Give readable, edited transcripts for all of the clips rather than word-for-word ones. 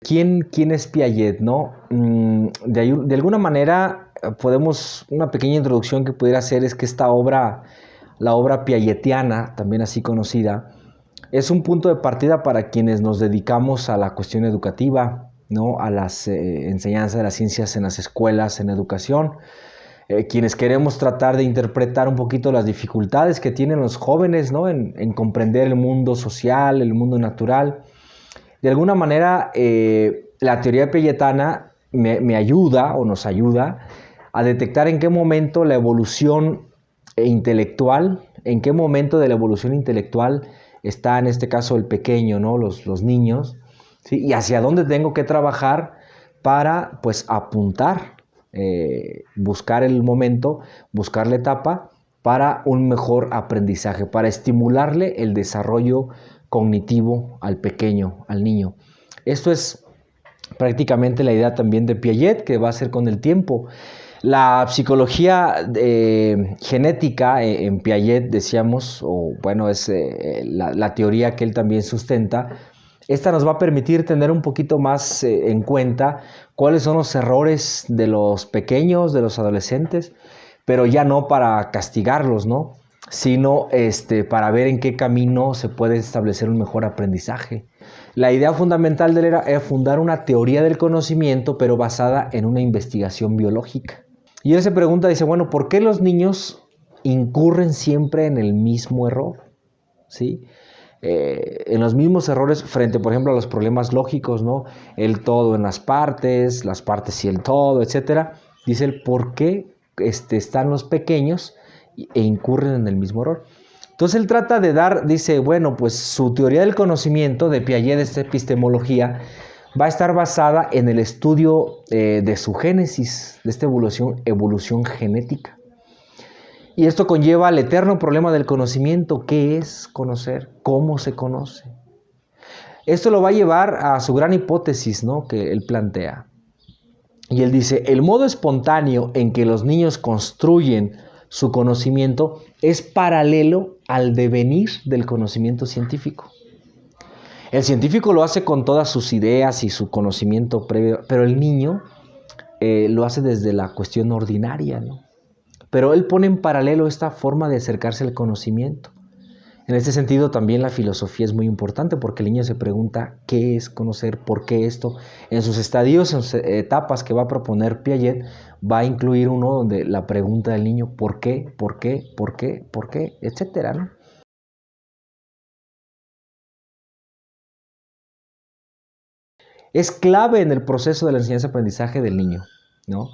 ¿Quién es Piaget, no? De alguna manera podemos, una pequeña introducción que pudiera hacer es que esta obra, la obra piagetiana, también así conocida, es un punto de partida para quienes nos dedicamos a la cuestión educativa, ¿no? A las enseñanzas de las ciencias en las escuelas, en educación, quienes queremos tratar de interpretar un poquito las dificultades que tienen los jóvenes, ¿no? En comprender el mundo social, el mundo natural. De alguna manera, la teoría piagetana me ayuda o nos ayuda a detectar en qué momento la evolución intelectual, en qué momento de la evolución intelectual está en este caso el pequeño, ¿no? Los niños, ¿sí? Y hacia dónde tengo que trabajar para pues apuntar, buscar el momento, buscar la etapa para un mejor aprendizaje, para estimularle el desarrollo cognitivo al pequeño, al niño. Esto es prácticamente la idea también de Piaget, que va a ser con el tiempo. La psicología genética en Piaget, decíamos, o bueno, es la teoría que él también sustenta. Esta nos va a permitir tener un poquito más en cuenta cuáles son los errores de los pequeños, de los adolescentes, pero ya no para castigarlos, ¿no? Sino para ver en qué camino se puede establecer un mejor aprendizaje. La idea fundamental de él era fundar una teoría del conocimiento, pero basada en una investigación biológica. Y él se pregunta, dice, bueno, ¿por qué los niños incurren siempre en el mismo error? ¿Sí? En los mismos errores frente, por ejemplo, a los problemas lógicos, ¿no? El todo en las partes y el todo, etcétera. Dice él, ¿por qué están los pequeños e incurren en el mismo error? Entonces él trata de dar, dice, bueno, pues su teoría del conocimiento de Piaget, esta epistemología, va a estar basada en el estudio de su génesis, de esta evolución genética. Y esto conlleva el eterno problema del conocimiento. ¿Qué es conocer? ¿Cómo se conoce? Esto lo va a llevar a su gran hipótesis, ¿no? Que él plantea. Y él dice, el modo espontáneo en que los niños construyen su conocimiento es paralelo al devenir del conocimiento científico. El científico lo hace con todas sus ideas y su conocimiento previo, pero el niño lo hace desde la cuestión ordinaria, ¿no? Pero él pone en paralelo esta forma de acercarse al conocimiento. En este sentido también la filosofía es muy importante porque el niño se pregunta qué es conocer, por qué esto. En sus estadios, en sus etapas que va a proponer Piaget, va a incluir uno donde la pregunta del niño ¿por qué? ¿Por qué? ¿Por qué? ¿Por qué? Etcétera, ¿no? Es clave en el proceso de la enseñanza-aprendizaje del niño, ¿no?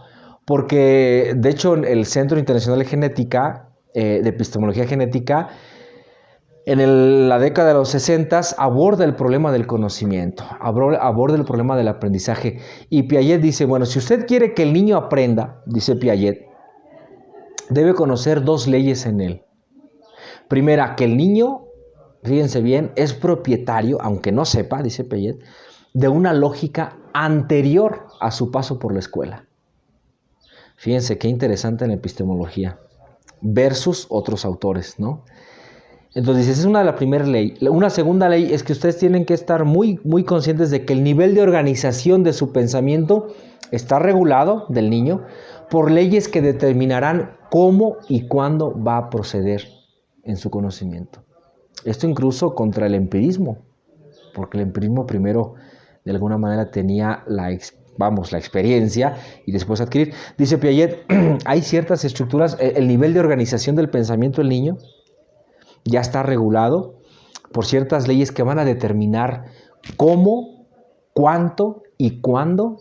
Porque, de hecho, el Centro Internacional de Genética, de Epistemología Genética, la década de los 60 aborda el problema del conocimiento, aborda el problema del aprendizaje. Y Piaget dice, bueno, si usted quiere que el niño aprenda, dice Piaget, debe conocer dos leyes en él. Primera, que el niño, fíjense bien, es propietario, aunque no sepa, dice Piaget, de una lógica anterior a su paso por la escuela. Fíjense qué interesante en la epistemología, versus otros autores, ¿no? Entonces, esa es una de las primeras leyes. Una segunda ley es que ustedes tienen que estar muy, muy conscientes de que el nivel de organización de su pensamiento está regulado del niño por leyes que determinarán cómo y cuándo va a proceder en su conocimiento. Esto incluso contra el empirismo, porque el empirismo primero de alguna manera tenía la experiencia y después adquirir. Dice Piaget, hay ciertas estructuras, el nivel de organización del pensamiento del niño ya está regulado por ciertas leyes que van a determinar cómo, cuánto y cuándo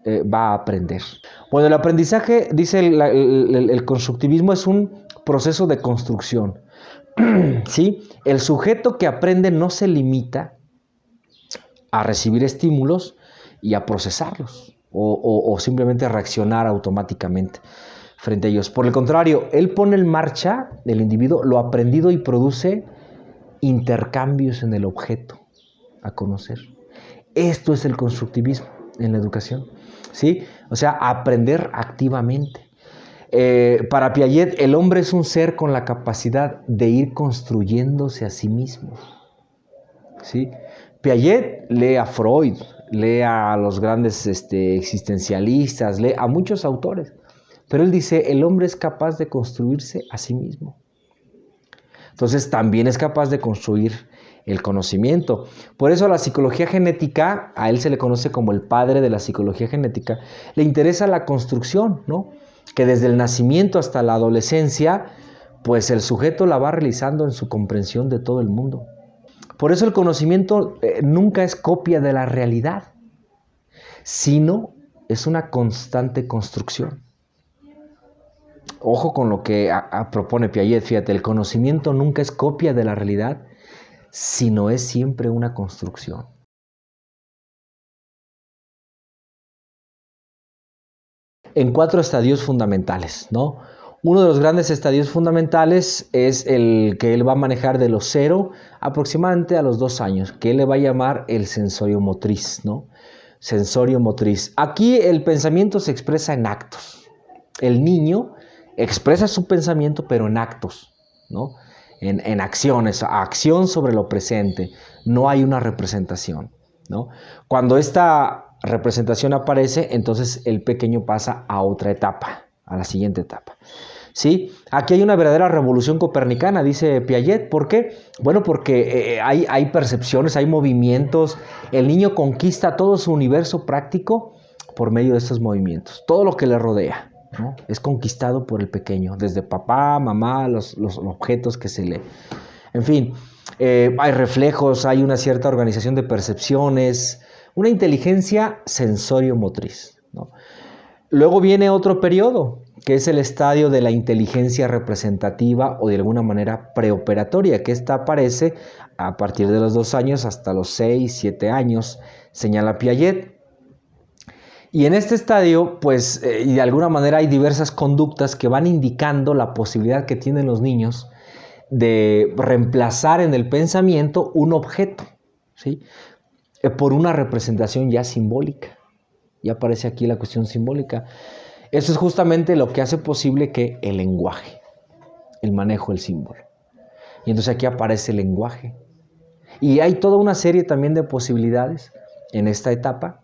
va a aprender. Bueno, el aprendizaje, dice el constructivismo, es un proceso de construcción. ¿Sí? El sujeto que aprende no se limita a recibir estímulos y a procesarlos o simplemente a reaccionar automáticamente frente a ellos. Por el contrario, él pone en marcha, el individuo, lo aprendido y produce intercambios en el objeto a conocer. Esto es el constructivismo en la educación, ¿sí? O sea, aprender activamente. Para Piaget, el hombre es un ser con la capacidad de ir construyéndose a sí mismo. ¿sí? Piaget lee a Freud, lee a los grandes existencialistas, lee a muchos autores, pero él dice, el hombre es capaz de construirse a sí mismo. Entonces también es capaz de construir el conocimiento. Por eso a la psicología genética, a él se le conoce como el padre de la psicología genética, le interesa la construcción, ¿no? Que desde el nacimiento hasta la adolescencia, pues el sujeto la va realizando en su comprensión de todo el mundo. Por eso el conocimiento nunca es copia de la realidad, sino es una constante construcción. Ojo con lo que propone Piaget, fíjate, el conocimiento nunca es copia de la realidad, sino es siempre una construcción. En 4 estadios fundamentales, ¿no? Uno de los grandes estadios fundamentales es el que él va a manejar de los 0 aproximadamente a los 2 años, que él le va a llamar el sensorio motriz, ¿no? Sensorio motriz. Aquí el pensamiento se expresa en actos. El niño expresa su pensamiento, pero en actos, ¿no? En acciones, acción sobre lo presente. No hay una representación, ¿no? Cuando esta representación aparece, entonces el pequeño pasa a otra etapa, a la siguiente etapa. ¿Sí? Aquí hay una verdadera revolución copernicana, dice Piaget. ¿Por qué? Bueno, porque hay percepciones, hay movimientos. El niño conquista todo su universo práctico por medio de estos movimientos. Todo lo que le rodea, ¿no? Es conquistado por el pequeño, desde papá, mamá, los objetos que se le... En fin, hay reflejos, hay una cierta organización de percepciones, una inteligencia sensorio-motriz, ¿no? Luego viene otro periodo, que es el estadio de la inteligencia representativa o de alguna manera preoperatoria, que esta aparece a partir de los 2 años hasta los 6, 7 años, señala Piaget. Y en este estadio, pues, y de alguna manera hay diversas conductas que van indicando la posibilidad que tienen los niños de reemplazar en el pensamiento un objeto, ¿sí? Por una representación ya simbólica. Ya aparece aquí la cuestión simbólica. Eso es justamente lo que hace posible que el lenguaje, el manejo del símbolo. Y entonces aquí aparece el lenguaje. Y hay toda una serie también de posibilidades en esta etapa,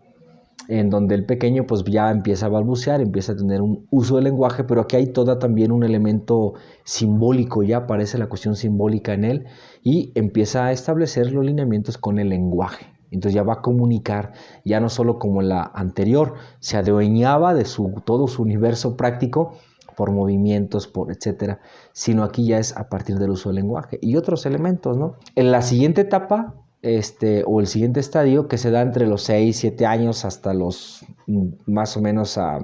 en donde el pequeño pues ya empieza a balbucear, empieza a tener un uso del lenguaje, pero aquí hay toda también un elemento simbólico, ya aparece la cuestión simbólica en él y empieza a establecer los lineamientos con el lenguaje. Entonces ya va a comunicar, ya no solo como en la anterior, se adueñaba de todo su universo práctico por movimientos, por etcétera, sino aquí ya es a partir del uso del lenguaje y otros elementos, ¿no? En la siguiente etapa, o el siguiente estadio, que se da entre los 6, 7 años hasta los más o menos a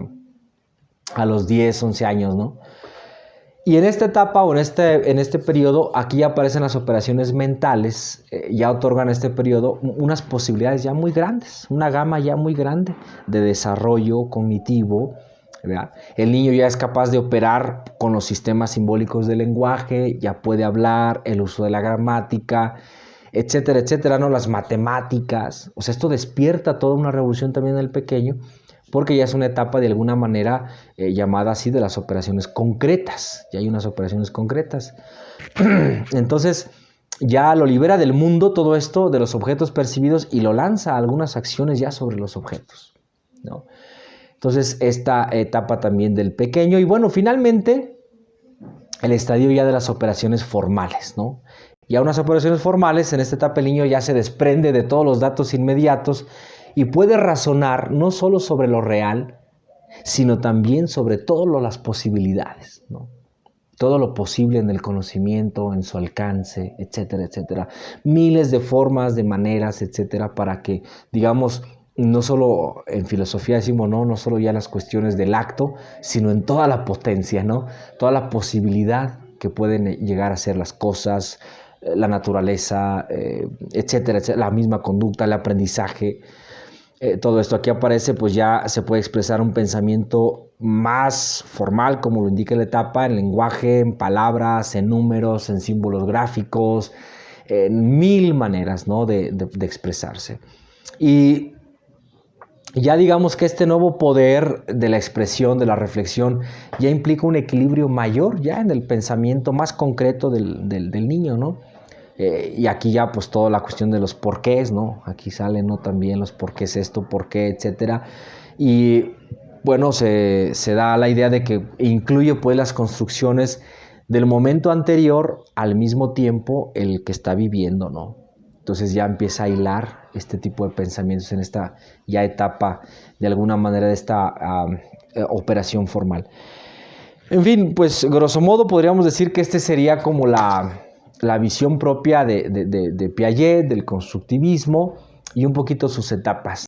los 10, 11 años, ¿no? Y en esta etapa o en este periodo, aquí ya aparecen las operaciones mentales, ya otorgan a este periodo unas posibilidades ya muy grandes, una gama ya muy grande de desarrollo cognitivo, ¿verdad? El niño ya es capaz de operar con los sistemas simbólicos del lenguaje, ya puede hablar, el uso de la gramática, etcétera, etcétera, ¿no? Las matemáticas. O sea, esto despierta toda una revolución también en el pequeño, porque ya es una etapa de alguna manera llamada así de las operaciones concretas. Ya hay unas operaciones concretas. Entonces, ya lo libera del mundo todo esto de los objetos percibidos y lo lanza a algunas acciones ya sobre los objetos, ¿no? Entonces, esta etapa también del pequeño. Y bueno, finalmente, el estadio ya de las operaciones formales, ¿no? Ya unas operaciones formales, en esta etapa el niño ya se desprende de todos los datos inmediatos y puede razonar no solo sobre lo real, sino también sobre todas las posibilidades, ¿no? Todo lo posible en el conocimiento, en su alcance, etcétera, etcétera. Miles de formas, de maneras, etcétera, para que, digamos, no solo en filosofía decimos, no solo ya las cuestiones del acto, sino en toda la potencia, ¿no? Toda la posibilidad que pueden llegar a ser las cosas, la naturaleza, etcétera, etcétera, la misma conducta, el aprendizaje. Todo esto aquí aparece, pues ya se puede expresar un pensamiento más formal, como lo indica la etapa, en lenguaje, en palabras, en números, en símbolos gráficos, en mil maneras, ¿no? de expresarse. Y ya digamos que este nuevo poder de la expresión, de la reflexión, ya implica un equilibrio mayor ya en el pensamiento más concreto del niño, ¿no? y aquí ya pues toda la cuestión de los porqués, ¿no? Aquí salen, ¿no? También los porqués esto, por qué, etcétera. Y bueno, se da la idea de que incluye pues las construcciones del momento anterior al mismo tiempo el que está viviendo, ¿no? Entonces ya empieza a hilar este tipo de pensamientos en esta ya etapa, de alguna manera, de esta operación formal. En fin, pues grosso modo podríamos decir que este sería como la visión propia de Piaget, del constructivismo y un poquito sus etapas.